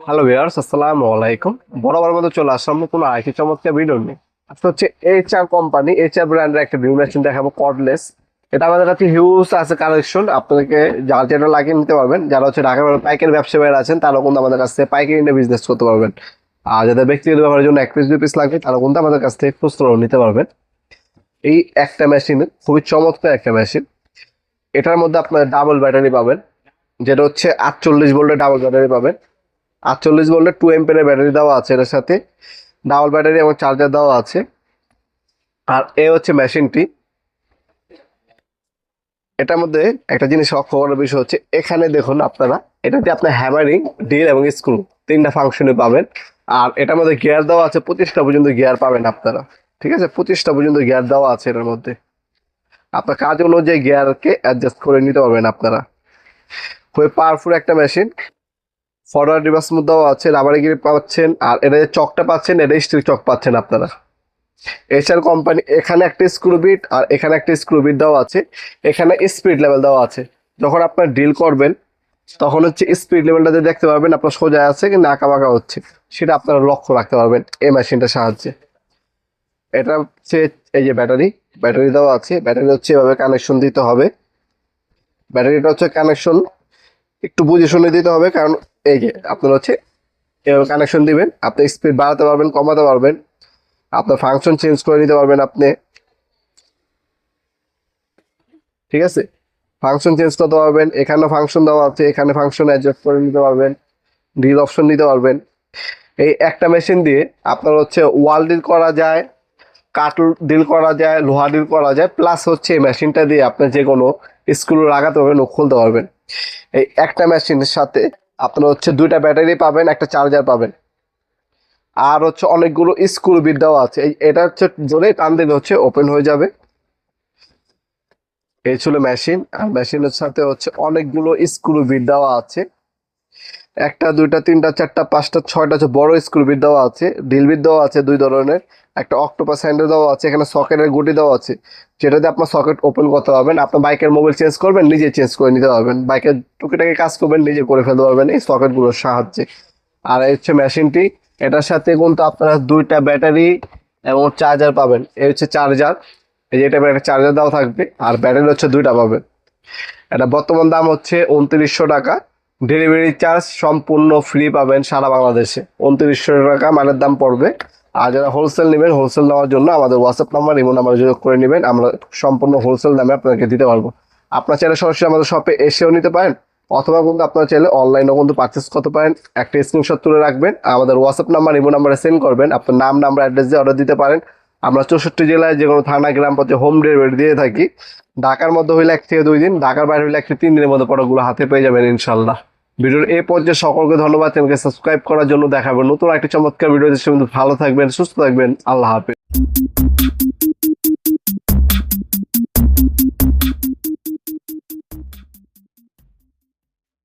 Hello viewers, আসসালামু আলাইকুম। বরাবর মতো চলে আসলাম নতুন আরেকটি চমৎকার ভিডিও নিয়ে। আজকে হচ্ছে এইচআর কোম্পানি, এইচআর ব্র্যান্ডের একটা ভিউ মেশিন দেখাবো, কর্ডলেস। এটা আমাদের কাছে হিউজ আছে কালেকশন, আপনাদেরকে যার যেটা লাগিয়ে নিতে পারবেন। যারা হচ্ছে ঢাকার বাইরে পাইকারি ব্যবসায়ীরা আছেন তারাও কিন্তু আমাদের কাছ থেকে পাইকারি নিয়ে বিজনেস করতে পারবেন। আর যাদের ব্যক্তিগত ব্যবহারের জন্য 1 পিস 2 পিস লাগবে তারাও কিন্তু আমাদের কাছ থেকে খুচরো নিতে পারবেন। এই একটা মেশিন খুবই চমৎকার একটা মেশিন। এটার মধ্যে আপনার ডাবল ব্যাটারি পাবেন, যেটা হচ্ছে 48 ভোল্টের ডাবল ব্যাটারি পাবেন। 48 ভোল্টের 2 এম্পিয়ারের ব্যাটারি দেওয়া আছে, এর সাথে ডাবল ব্যাটারি এবং চার্জার দেওয়া আছে। আর এই হচ্ছে মেশিনটি। এটার মধ্যে একটা জিনিস লক্ষ্য করার বিষয় হচ্ছে, এখানে দেখুন আপনারা, এটাতে আপনার হ্যামারিং, ড্রিল এবং স্ক্রু তিনটা ফাংশনে পাবেন। আর এটার মধ্যে গিয়ার দেওয়া আছে, 25টা পর্যন্ত গিয়ার পাবেন আপনারা। ঠিক আছে, 25টা পর্যন্ত গিয়ার দেওয়া আছে এটার মধ্যে। আপনার কাজ অনুযায়ী গিয়ারকে অ্যাডজাস্ট করে নিতে পারবেন আপনারা। খুবই পাওয়ারফুল একটা মেশিন। ফরওয়ার্ড রিভার্স দেওয়া আছে, রাবারি গ্রিপ পাচ্ছেন। আর এটা যে চকটা পাচ্ছেন, এটা স্টিল চক পাচ্ছেন আপনারা। এইচআর কোম্পানি, এখানে একটা স্ক্রু বিট আর এখানে একটা স্ক্রু বিট দেওয়া আছে। এখানে স্পিড লেভেল দেওয়া আছে, যখন আপনার ড্রিল করবেন তখন হচ্ছে স্পিড লেভেলটা যে দেখতে পারবেন আপনার সোজা আছে কিন্তু আঁকা বাঁকা হচ্ছে, সেটা আপনারা লক্ষ্য রাখতে পারবেন এই মেশিনটার সাহায্যে। এটা হচ্ছে এই যে ব্যাটারি, ব্যাটারি দেওয়া আছে। ব্যাটারি হচ্ছে এভাবে কানেকশন দিতে হবে। ব্যাটারিটা হচ্ছে কানেকশন একটু বুঝে শুনে দিতে হবে, কারণ এই যে আপনার হচ্ছে এভাবে কানেকশন দিবেন, আপনি স্পিড বাড়াতে পারবেন, কমাতে পারবেন, আপনার ফাংশন চেঞ্জ করে নিতে পারবেন আপনি। ঠিক আছে, ফাংশন চেঞ্জ করতে পারবেন। এখানে ফাংশন দেওয়া আছে, এখানে ফাংশন অ্যাডজাস্ট করে নিতে পারবেন, ডিল অপশন নিতে পারবেন। এই একটা মেশিন দিয়ে আপনার হচ্ছে ওয়াল ডিল করা যায়, কাঠ ডিল করা যায়, লোহা ডিল করা যায়, প্লাস হচ্ছে এই মেশিনটা দিয়ে আপনি যে কোনো স্ক্রু লাগাতে পারবেন ও খুলতে পারবেন। এই একটা মেশিনের সাথে আপনার হচ্ছে 2টা ব্যাটারি পাবেন, একটা চার্জার পাবেন। আর হচ্ছে অনেকগুলো স্ক্রু বিট দেওয়া আছে। এটা হচ্ছে ধরে টান দিলে হচ্ছে ওপেন হয়ে যাবে। এই ছিল মেশিন। আর মেশিনের সাথে হচ্ছে অনেকগুলো স্ক্রু বিট দেওয়া আছে, একটা দুইটা তিনটা চারটা পাঁচটা ছয়টা হচ্ছে বড় স্ক্রু বিট দেওয়া আছে। ড্রিল বিট দেওয়া আছে 2 ধরনের, একটা অক্টোপাস হ্যান্ডেল দেওয়া আছে। এখানে সকেটের গুটি দেওয়া আছে, যেটাতে আপনার সকেট ওপেন করতে পারবেন। আপনার বাইকের মোবাইল চেঞ্জ করবেন, নিজে চেঞ্জ করে নিতে পারবেন। বাইকের টুকিটাকি কাজ করবেন, নিজে করে ফেলতে পারবেন এই সকেটগুলোর সাহায্যে। আর এই হচ্ছে মেশিনটি। এটার সাথে কিন্তু আপনারা 2টা ব্যাটারি এবং চার্জার পাবেন। এই হচ্ছে চার্জার, এই যে এটা একটা চার্জার দেওয়া থাকবে। আর ব্যাটারি হচ্ছে 2টা পাবেন। এটা বর্তমান দাম হচ্ছে 2900 টাকা। ডেলিভারি চার্জ সম্পূর্ণ ফ্রি পাবেন সারা বাংলাদেশে। 2900 টাকা মালের দাম পড়বে। আর যারা হোলসেল নেবেন, হোলসেল নেওয়ার জন্য আমাদের হোয়াটসঅ্যাপ নাম্বার, ইমো নাম্বার যোগাযোগ করে নেবেন। আমরা সম্পূর্ণ হোলসেল দামে আপনাকে দিতে পারবো। আপনার চাইলে সরাসরি আমাদের শপে এসেও নিতে পারেন, অথবা কিন্তু আপনারা চাইলে অনলাইনেও কিন্তু পারচেস করতে পারেন। একটা স্ক্রিনশট তুলে রাখবেন, আমাদের হোয়াটসঅ্যাপ নাম্বার, ইমো নাম্বারে সেন্ড করবেন। আপনার নাম, নাম্বার, অ্যাড্রেস দিয়ে অর্ডার দিতে পারেন। আমরা 64 জেলায় যে কোনো থানা, গ্রাম পর্যায়ে হোম ডেলিভারি দিয়ে থাকি। ঢাকার মধ্যে হইলে 1 থেকে 2 দিন, ঢাকার বাইরে হইলে 1 থেকে 3 দিনের মধ্যে প্রোডাক্টগুলো হাতে পেয়ে যাবেন ইনশাল্লাহ। ভিডিওর এই পর্যায়ে সকলকে ধন্যবাদ। চ্যানেলকে সাবস্ক্রাইব করার জন্য। দেখাবেন নতুন একটি চমৎকার ভিডিও। ভালো থাকবেন, সুস্থ থাকবেন। আল্লাহ হাফেজ।